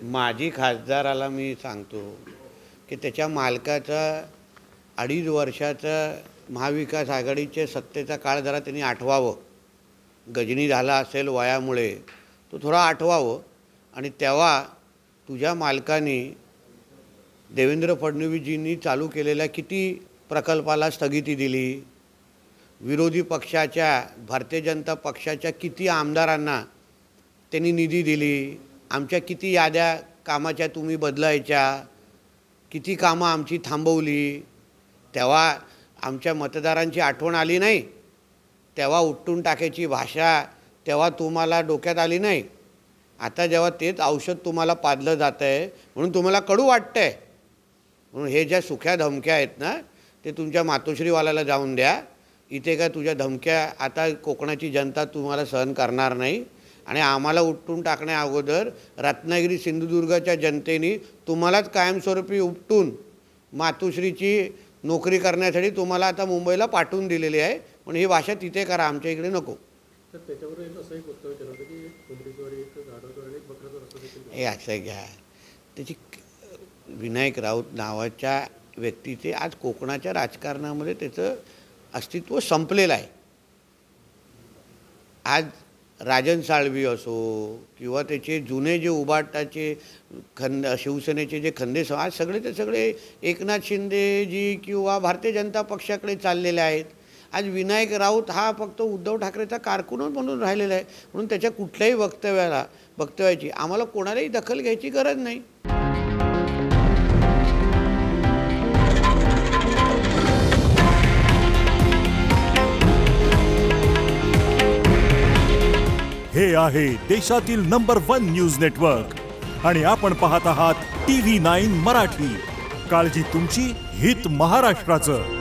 माजी खासदाराला मी सांगतो की त्याच्या मालकाचा 2.5 वर्षाचा महाविकास आघाडीच्या सत्तेचा काळ जरा त्यांनी आठवावं. गजनी झाला असेल वयामुळे तो थोडा आठवावं. आणि तेव्हा तुझ्या मालकाने देवेंद्र फडणवीसजींनी चालू केलेल्या किती प्रकल्पाला स्थगिती दिली, विरोधी पक्षाच्या भारतीय जनता पक्षाच्या किती आमदारांना त्यांनी निधी दिली, आमच्या किती याद्या कामाच्या तुम्ही बदलायच्या, किती कामं आमची थांबवली. तेव्हा आमच्या मतदारांची आठवण आली नाही, तेव्हा उठून टाकायची भाषा तेव्हा तुम्हाला डोक्यात आली नाही. आता जेव्हा तेच औषध तुम्हाला पाजलं जातं आहे म्हणून तुम्हाला कडू वाटतं आहे. म्हणून हे ज्या सुख्या धमक्या आहेत ना ते तुमच्या मातोश्रीवाल्याला जाऊन द्या. इथे काय तुझ्या धमक्या आता कोकणाची जनता तुम्हाला सहन करणार नाही. आणि आम्हाला उठून टाकण्या अगोदर रत्नागिरी सिंधुदुर्गच्या जनतेने तुम्हालाच कायमस्वरूपी उपटून मातोश्रीची नोकरी करण्यासाठी तुम्हाला आता मुंबईला पाठवून दिलेली आहे. पण ही भाषा तिथे करा, आमच्या इकडे नको. तर त्याच्यावर असं एक उत्तर केलं होतं की कोंबडीद्वारे एक गाढवद्वारे एक बकराद्वारे असं देखील हे असं घ्या. त्याची विनायक राऊत नावाच्या व्यक्तीचे आज कोकणाच्या राजकारणामध्ये त्याचं अस्तित्व संपलेलं आहे. आज राजन साळवी असो किंवा त्याचे जुने जे उबाटाचे शिवसेनेचे जे खंदे आज सगळे ते सगळे एकनाथ शिंदेजी किंवा भारतीय जनता पक्षाकडे चाललेले आहेत. आज विनायक राऊत हा फक्त उद्धव ठाकरेचा कारकूनच म्हणून राहिलेला आहे. म्हणून त्याच्या कुठल्याही वक्तव्याची आम्हाला कोणालाही दखल घ्यायची गरज नाही. हे आहे देशातील नंबर 1 न्यूज नेटवर्क आणि आपण पाहत आहात TV9 मराठी. काळजी तुमची, हित महाराष्ट्राचं.